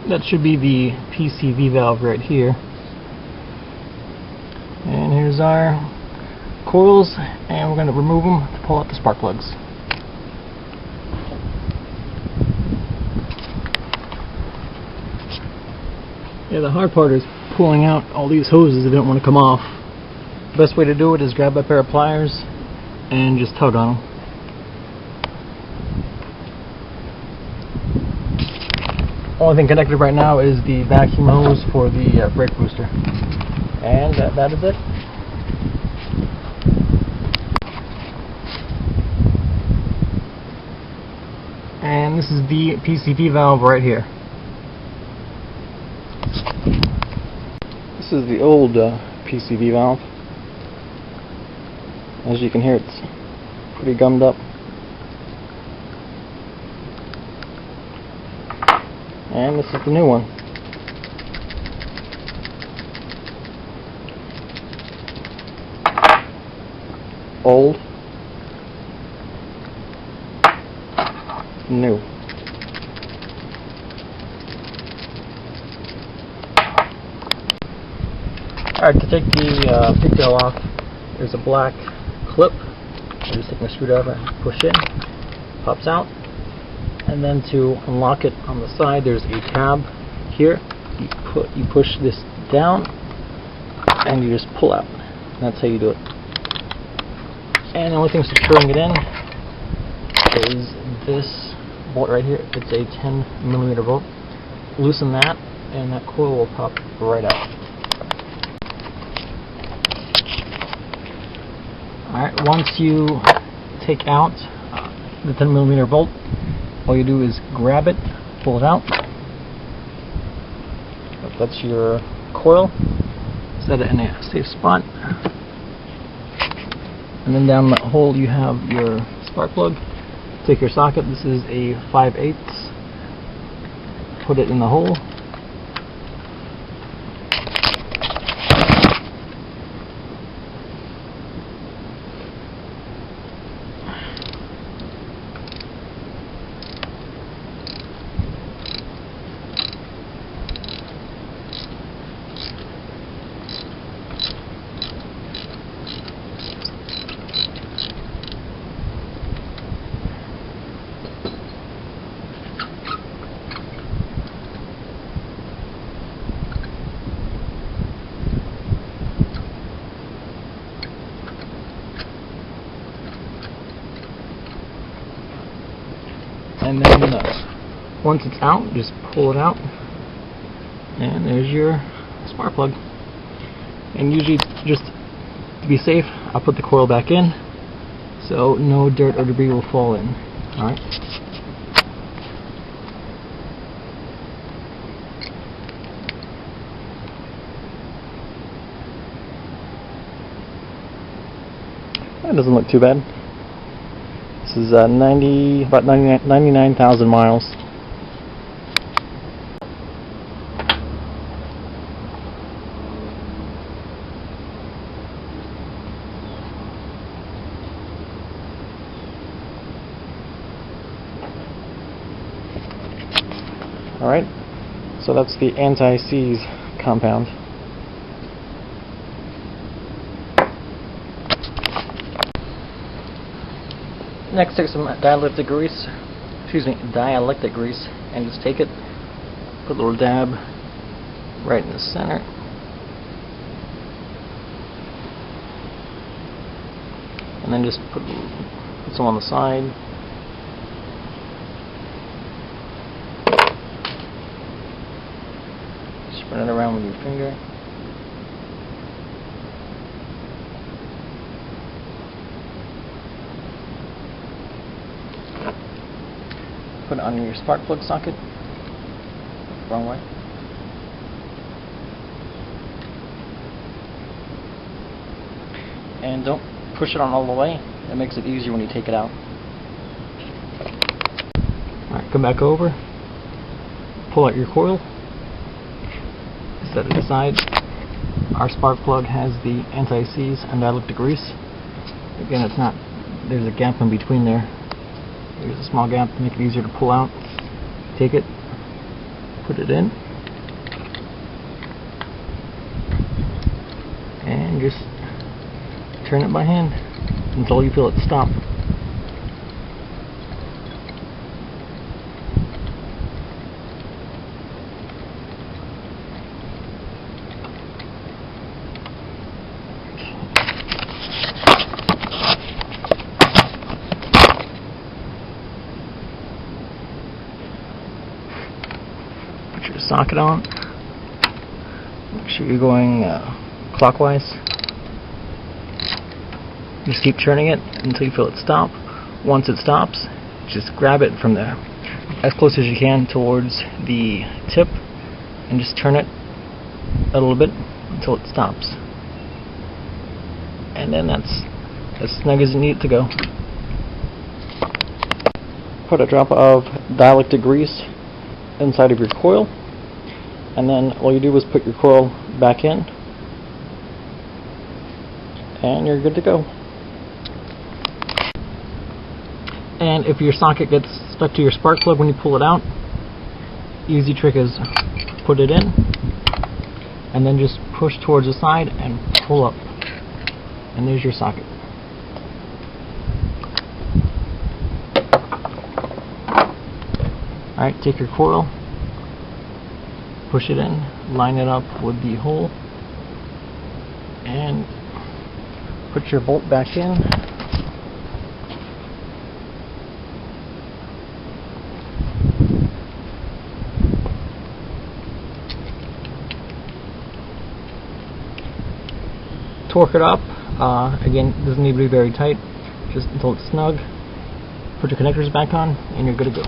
that should be the PCV valve right here. And here's our coils, and we're going to remove them to pull out the spark plugs. Yeah, the hard part is pulling out all these hoses that don't want to come off. The best way to do it is grab a pair of pliers and just tug on them. Only thing connected right now is the vacuum hose for the brake booster. And that is it. And this is the PCV valve right here. This is the old PCV valve. As you can hear, it's pretty gummed up. And this is the new one. Old. New. Alright, to take the pigtail off, there's a black clip. I'm just taking a screwdriver, push in, pops out. And then to unlock it on the side, there's a tab here. You push this down, and you just pull out. And that's how you do it. And the only thing securing it in is this bolt right here. It's a 10mm bolt. Loosen that, and that coil will pop right out. Alright, once you take out the 10mm bolt, all you do is grab it, pull it out. That's your coil. Set it in a safe spot. And then down the hole you have your spark plug. Take your socket. This is a 5/8. Put it in the hole. And then once it's out, just pull it out, and there's your spark plug. And usually, just to be safe, I'll put the coil back in so no dirt or debris will fall in. Alright. That doesn't look too bad. This is about 99,000 miles. Alright, so that's the anti-seize compound. Next, take some dialectic grease, and just take it, put a little dab right in the center. And then just put some on the side. Spread it around with your finger. Put it on your spark plug socket. Wrong way. And don't push it on all the way. It makes it easier when you take it out. Alright, come back over. Pull out your coil. Set it aside. Our spark plug has the anti-seize and dialectic grease. Again, it's not, there's a gap in between there. There's a small gap to make it easier to pull out. Take it, Put it in, and just turn it by hand until you feel it stop. Put your socket on. Make sure you're going clockwise. Just keep turning it until you feel it stop. Once it stops, just grab it from there as close as you can towards the tip and just turn it a little bit until it stops. And then that's as snug as you need it to go. Put a drop of dialectic grease inside of your coil, and then all you do is put your coil back in and you're good to go. And if your socket gets stuck to your spark plug when you pull it out, easy trick is put it in and then just push towards the side and pull up, and there's your socket. Alright, take your coil, push it in, line it up with the hole, and put your bolt back in. Torque it up. Again, it doesn't need to be very tight, just until it's snug. Put your connectors back on, and you're good to go.